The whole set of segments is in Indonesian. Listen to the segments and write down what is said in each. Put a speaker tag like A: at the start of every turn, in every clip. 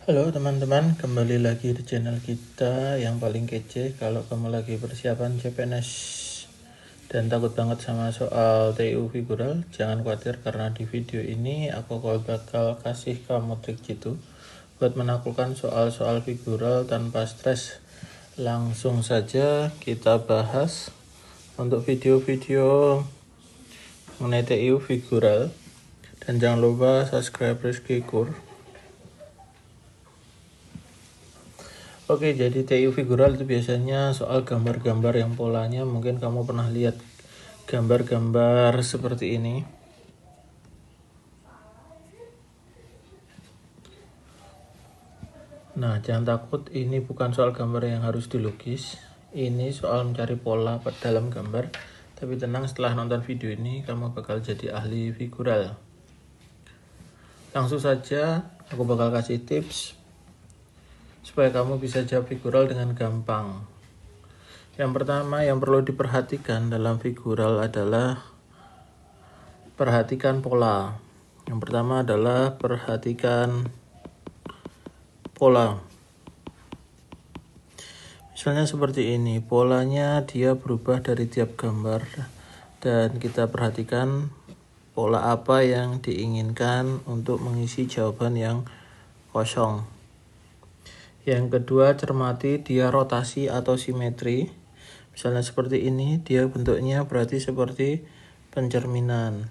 A: Halo teman-teman, kembali lagi di channel kita yang paling kece. Kalau kamu lagi persiapan CPNS dan takut banget sama soal TU figural, jangan khawatir karena di video ini aku bakal kasih kamu trik jitu buat menaklukkan soal-soal figural tanpa stres. Langsung saja kita bahas untuk video-video mengenai TU figural, dan jangan lupa subscribe Rizky Kur. Oke, jadi TU figural itu biasanya soal gambar-gambar yang polanya mungkin kamu pernah lihat gambar-gambar seperti ini. Nah, jangan takut, ini bukan soal gambar yang harus dilukis. Ini soal mencari pola dalam gambar. Tapi tenang, setelah nonton video ini kamu bakal jadi ahli figural. Langsung saja aku bakal kasih tips supaya kamu bisa jawab figural dengan gampang. Yang pertama yang perlu diperhatikan dalam figural adalah perhatikan pola. Yang pertama adalah perhatikan pola. Misalnya seperti ini, polanya dia berubah dari tiap gambar, dan kita perhatikan pola apa yang diinginkan untuk mengisi jawaban yang kosong. Yang kedua, cermati dia rotasi atau simetri. Misalnya seperti ini, dia bentuknya berarti seperti pencerminan,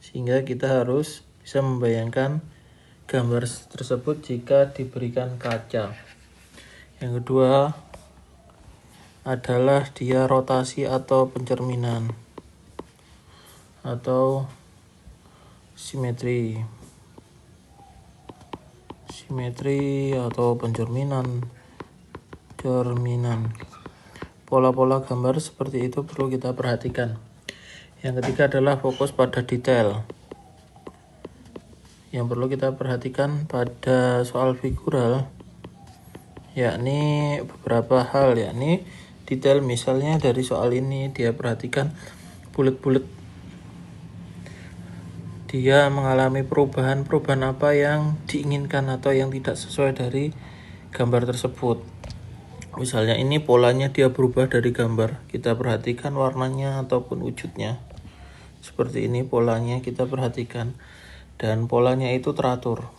A: sehingga kita harus bisa membayangkan gambar tersebut jika diberikan kaca. Yang kedua adalah dia rotasi atau pencerminan atau simetri atau pencerminan. Pola-pola gambar seperti itu perlu kita perhatikan. Yang ketiga adalah fokus pada detail. Yang perlu kita perhatikan pada soal figural yakni beberapa hal, yakni detail. Misalnya dari soal ini dia perhatikan bulat-bulat, dia mengalami perubahan apa yang diinginkan atau yang tidak sesuai dari gambar tersebut. Misalnya ini polanya dia berubah dari gambar, kita perhatikan warnanya ataupun wujudnya. Seperti ini polanya kita perhatikan, dan polanya itu teratur,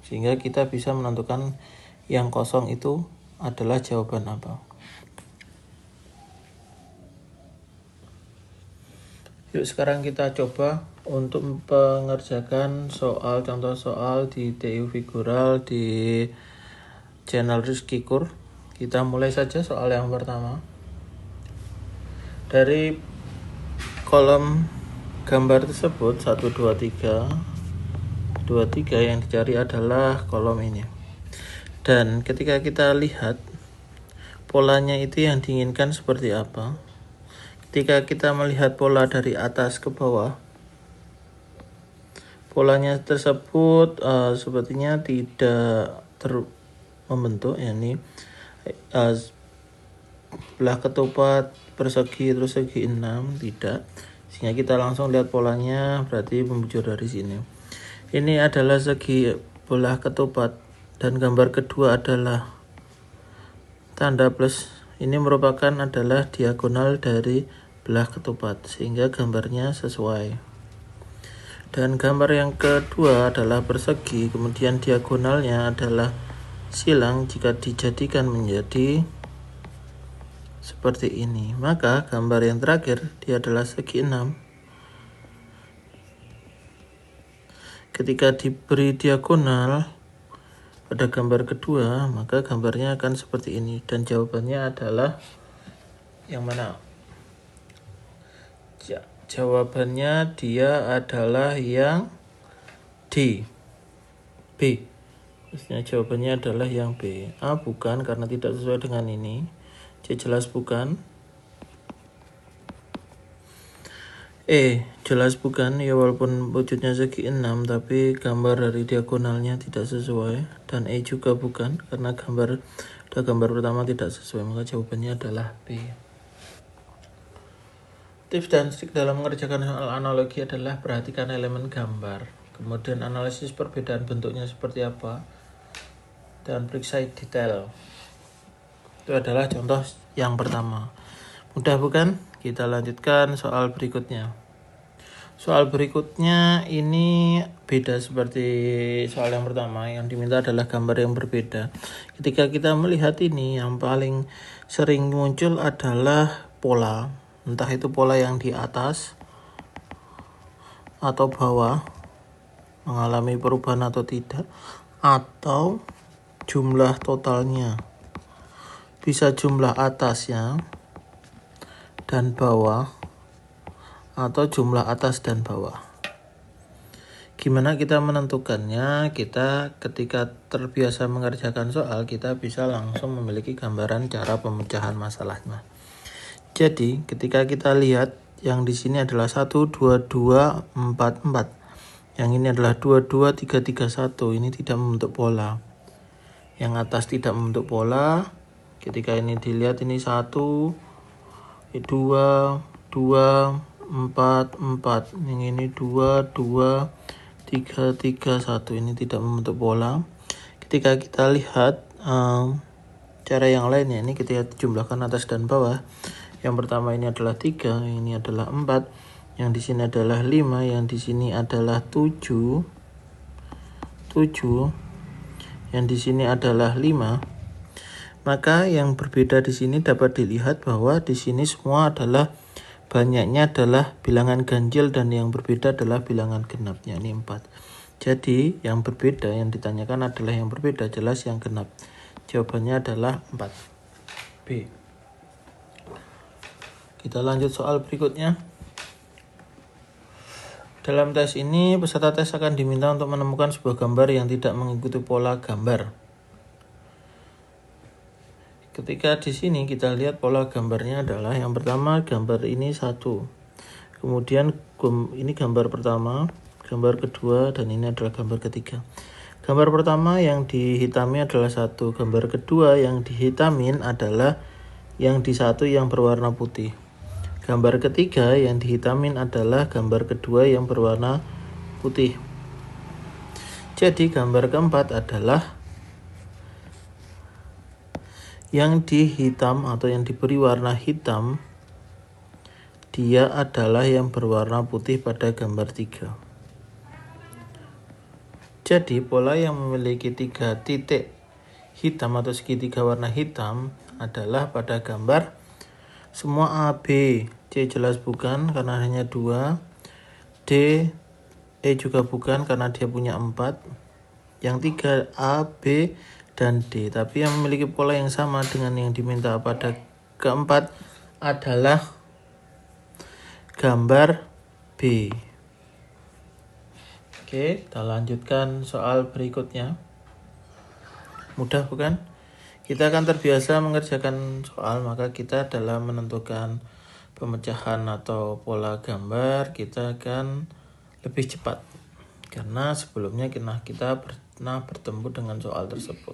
A: sehingga kita bisa menentukan yang kosong itu adalah jawaban apa. Yuk sekarang kita coba untuk mengerjakan contoh soal di TU figural di channel Rizky Kur. Kita mulai saja soal yang pertama. Dari kolom gambar tersebut 1, 2, 3 yang dicari adalah kolom ini. Dan ketika kita lihat polanya itu yang diinginkan seperti apa, ketika kita melihat pola dari atas ke bawah, polanya tersebut sepertinya tidak membentuk, yakni belah ketupat persegi terus segi 6, tidak. Sehingga kita langsung lihat polanya, berarti membujur dari sini. Ini adalah segi belah ketupat, dan gambar kedua adalah tanda plus. Ini merupakan adalah diagonal dari belah ketupat, sehingga gambarnya sesuai. Dan gambar yang kedua adalah persegi, kemudian diagonalnya adalah silang. Jika dijadikan menjadi seperti ini, maka gambar yang terakhir dia adalah segi 6. Ketika diberi diagonal pada gambar kedua, maka gambarnya akan seperti ini, dan jawabannya adalah yang mana? Jawabannya dia adalah yang D, B. Maksudnya jawabannya adalah yang B. A bukan, karena tidak sesuai dengan ini. C jelas bukan. E jelas bukan, ya walaupun wujudnya segi 6 tapi gambar dari diagonalnya tidak sesuai. Dan E juga bukan, karena gambar pertama tidak sesuai, maka jawabannya adalah B. Tips dan trik dalam mengerjakan soal analogi adalah perhatikan elemen gambar, kemudian analisis perbedaan bentuknya seperti apa, dan periksa detail. Itu adalah contoh yang pertama. Mudah bukan? Kita lanjutkan soal berikutnya. Soal berikutnya ini beda seperti soal yang pertama. Yang diminta adalah gambar yang berbeda. Ketika kita melihat ini, yang paling sering muncul adalah pola. Entah itu pola yang di atas atau bawah, mengalami perubahan atau tidak, atau jumlah totalnya. Bisa jumlah atasnya dan bawah, atau jumlah atas dan bawah. Gimana kita menentukannya? Kita ketika terbiasa mengerjakan soal, kita bisa langsung memiliki gambaran cara pemecahan masalahnya. Jadi ketika kita lihat yang di sini adalah 1, 2, 2, 4, 4. Yang ini adalah 2, 2, 3, 3, 1. Ini tidak membentuk pola. Yang atas tidak membentuk pola. Ketika ini dilihat ini 1, 2, 2, 4, 4. Yang ini 2, 2, 3, 3, 1. Ini tidak membentuk pola. Ketika kita lihat cara yang lainnya, ini ketika dijumlahkan atas dan bawah. Yang pertama ini adalah 3, ini adalah 4, yang di sini adalah 5, yang di sini adalah 7, yang di sini adalah 5. Maka yang berbeda di sini dapat dilihat bahwa di sini semua adalah banyaknya adalah bilangan ganjil dan yang berbeda adalah bilangan genap, yakni 4. Jadi yang berbeda, yang ditanyakan adalah yang berbeda, jelas yang genap. Jawabannya adalah 4. B. Kita lanjut soal berikutnya. Dalam tes ini, peserta tes akan diminta untuk menemukan sebuah gambar yang tidak mengikuti pola gambar. Ketika di sini kita lihat pola gambarnya adalah yang pertama gambar ini 1. Kemudian ini gambar pertama, gambar kedua, dan ini adalah gambar ketiga. Gambar pertama yang dihitami adalah 1. Gambar kedua yang dihitamin adalah yang di 1 yang berwarna putih. Gambar ketiga yang dihitamin adalah gambar kedua yang berwarna putih. Jadi gambar keempat adalah yang dihitam atau yang diberi warna hitam, dia adalah yang berwarna putih pada gambar 3. Jadi pola yang memiliki 3 titik hitam atau segitiga warna hitam adalah pada gambar semua A, B, C jelas bukan karena hanya 2, D, E juga bukan karena dia punya 4, yang 3 A, B, dan D. Tapi yang memiliki pola yang sama dengan yang diminta pada keempat adalah gambar B. Oke, kita lanjutkan soal berikutnya. Mudah bukan? Kita akan terbiasa mengerjakan soal, maka kita dalam menentukan pemecahan atau pola gambar kita akan lebih cepat. Karena sebelumnya kita pernah bertemu dengan soal tersebut.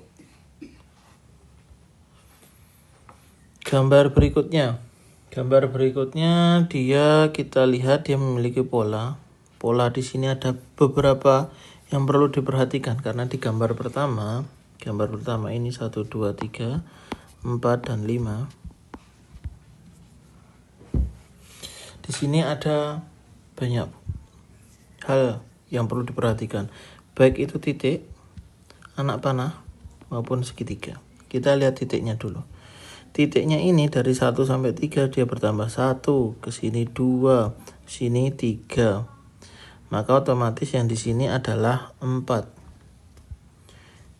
A: Gambar berikutnya kita lihat dia memiliki pola. Pola di sini ada beberapa yang perlu diperhatikan karena di gambar pertama ini 1, 2, 3, 4, dan 5. Di sini ada banyak hal yang perlu diperhatikan, baik itu titik, anak panah, maupun segitiga. Kita lihat titiknya dulu. Titiknya ini dari 1 sampai 3 dia bertambah 1, ke sini 2, sini 3. Maka otomatis yang di sini adalah 4.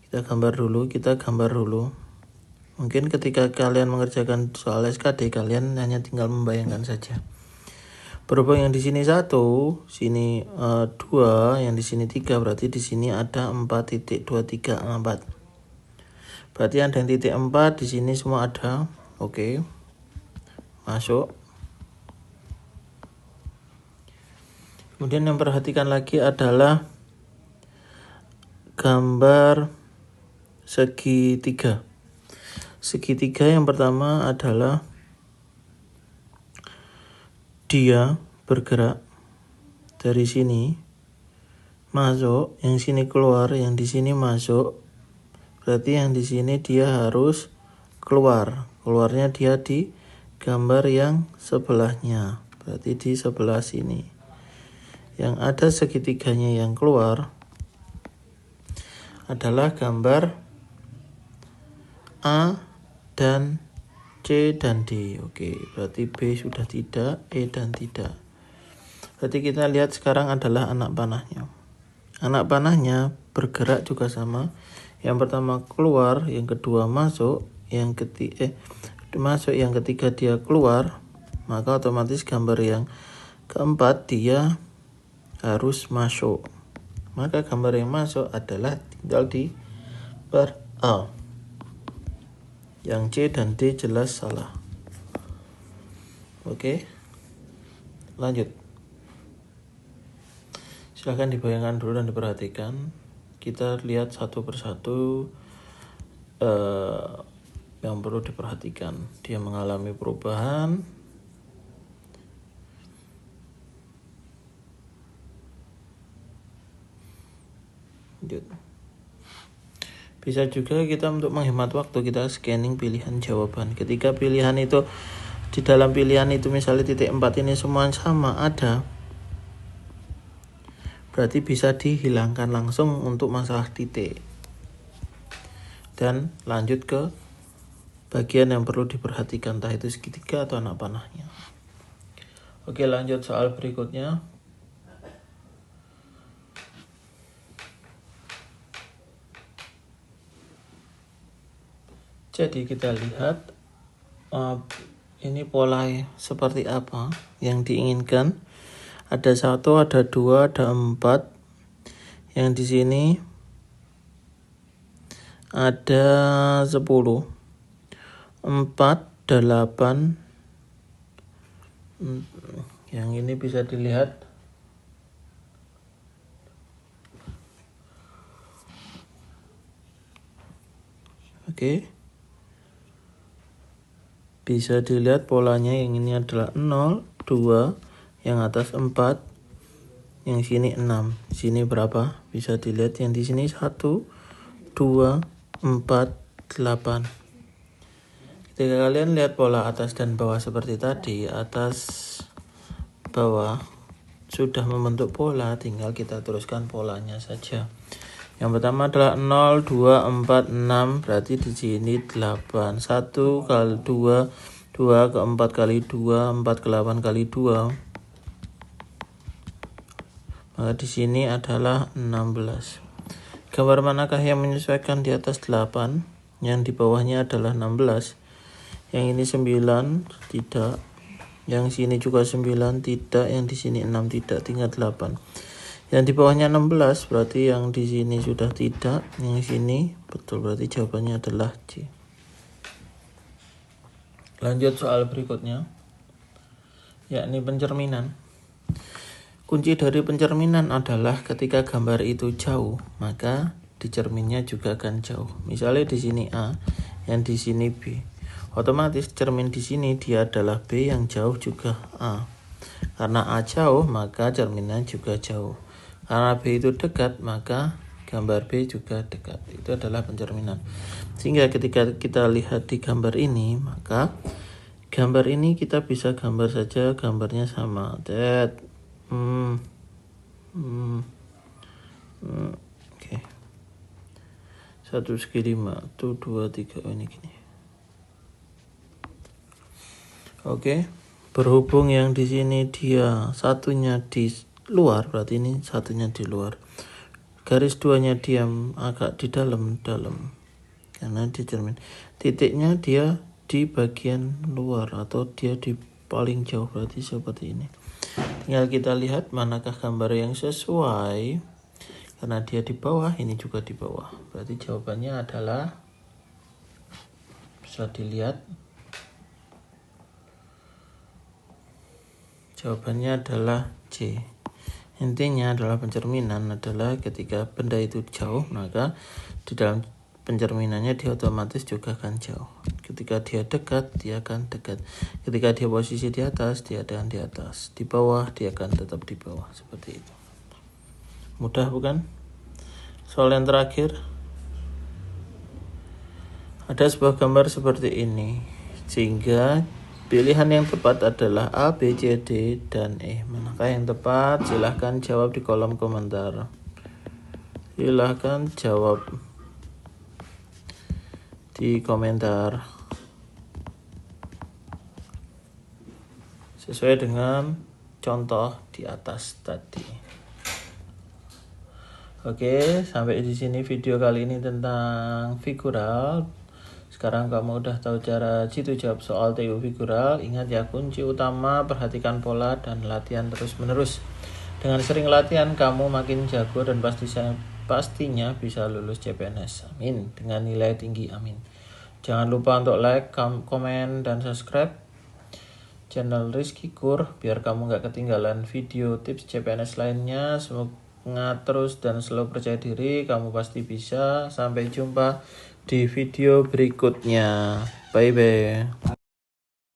A: Kita gambar dulu. Mungkin ketika kalian mengerjakan soal SKD, kalian hanya tinggal membayangkan saja. Berhubung yang di sini 1, sini 2, yang di sini 3, berarti di sini ada 4.23, 4. Berarti ada yang titik 4 di sini semua ada. Oke. Masuk. Kemudian yang perhatikan lagi adalah gambar segitiga. Segitiga yang pertama adalah dia bergerak dari sini masuk, yang sini keluar, yang di sini masuk. Berarti yang di sini dia harus keluar. Keluarnya dia di gambar yang sebelahnya. Berarti di sebelah sini. Yang ada segitiganya yang keluar adalah gambar A dan C dan D. Oke, berarti B sudah tidak, E dan tidak. Berarti kita lihat sekarang adalah anak panahnya. Anak panahnya bergerak juga sama. Yang pertama keluar, yang kedua masuk, yang ketiga dia keluar, maka otomatis gambar yang keempat dia harus masuk. Maka gambar yang masuk adalah tinggal di bar A. Yang C dan D jelas salah. Oke, lanjut. Silahkan dibayangkan dulu dan diperhatikan. Kita lihat satu persatu yang perlu diperhatikan. Dia mengalami perubahan. Lanjut. Bisa juga kita untuk menghemat waktu, kita scanning pilihan jawaban. Ketika pilihan itu di dalam pilihan itu misalnya titik 4 ini semua sama ada, berarti bisa dihilangkan langsung untuk masalah titik. Dan lanjut ke bagian yang perlu diperhatikan, entah itu segitiga atau anak panahnya. Oke, lanjut soal berikutnya. Jadi kita lihat ini pola seperti apa yang diinginkan. Ada 1, ada 2, ada 4. Yang di sini ada 10, 4, 8. Yang ini bisa dilihat. Oke. Bisa dilihat polanya, yang ini adalah 0, 2, yang atas 4, yang sini 6. Sini berapa? Bisa dilihat yang di sini 1, 2, 4, 8. Ketika kalian lihat pola atas dan bawah seperti tadi, atas bawah sudah membentuk pola, tinggal kita teruskan polanya saja. Yang pertama adalah 0, 2, 4, 6, berarti di sini 8. 1 kali 2, 2 ke 4 kali 2, 4 ke 8 kali 2. Maka di sini adalah 16. Gambar manakah yang menyesuaikan di atas 8? Yang di bawahnya adalah 16. Yang ini 9, tidak. Yang sini juga 9, tidak. Yang di sini 6, tidak. Tinggal 8. Yang di bawahnya 16, berarti yang di sini sudah tidak. Yang sini betul, berarti jawabannya adalah C. Lanjut soal berikutnya, yakni pencerminan. Kunci dari pencerminan adalah ketika gambar itu jauh, maka di cerminnya juga akan jauh. Misalnya di sini A, yang di sini B. Otomatis cermin di sini dia adalah B, yang jauh juga A. Karena A jauh, maka cerminnya juga jauh. Karena B itu dekat, maka gambar B juga dekat. Itu adalah pencerminan. Sehingga ketika kita lihat di gambar ini, maka gambar ini kita bisa gambar saja gambarnya sama. Oke. 1 segi 5, 1, 2, 3, ini gini. Oke. Berhubung yang di sini dia satunya di luar, berarti ini satunya di luar. Garis 2-nya dia agak di dalam karena di cermin. Titiknya dia di bagian luar atau dia di paling jauh, berarti seperti ini. Tinggal kita lihat manakah gambar yang sesuai. Karena dia di bawah, ini juga di bawah. Berarti jawabannya adalah, bisa dilihat, jawabannya adalah C. Intinya adalah pencerminan adalah ketika benda itu jauh, maka di dalam pencerminannya dia otomatis juga akan jauh. Ketika dia dekat, dia akan dekat. Ketika dia posisi di atas, dia akan di atas. Di bawah, dia akan tetap di bawah. Seperti itu. Mudah bukan? Soal yang terakhir. Ada sebuah gambar seperti ini, sehingga pilihan yang tepat adalah A, B, C, D, dan E. Manakah yang tepat? Silahkan jawab di kolom komentar. Silahkan jawab di komentar sesuai dengan contoh di atas tadi. Oke, sampai di sini video kali ini tentang figural. Sekarang kamu udah tahu cara jitu jawab soal TU figural. Ingat ya, kunci utama perhatikan pola dan latihan terus-menerus. Dengan sering latihan kamu makin jago dan pastinya bisa lulus CPNS. Amin. Dengan nilai tinggi, amin. Jangan lupa untuk like, komen, dan subscribe channel Rizky Kur biar kamu gak ketinggalan video tips CPNS lainnya. Semangat terus dan selalu percaya diri, kamu pasti bisa. Sampai jumpa di video berikutnya. Bye bye.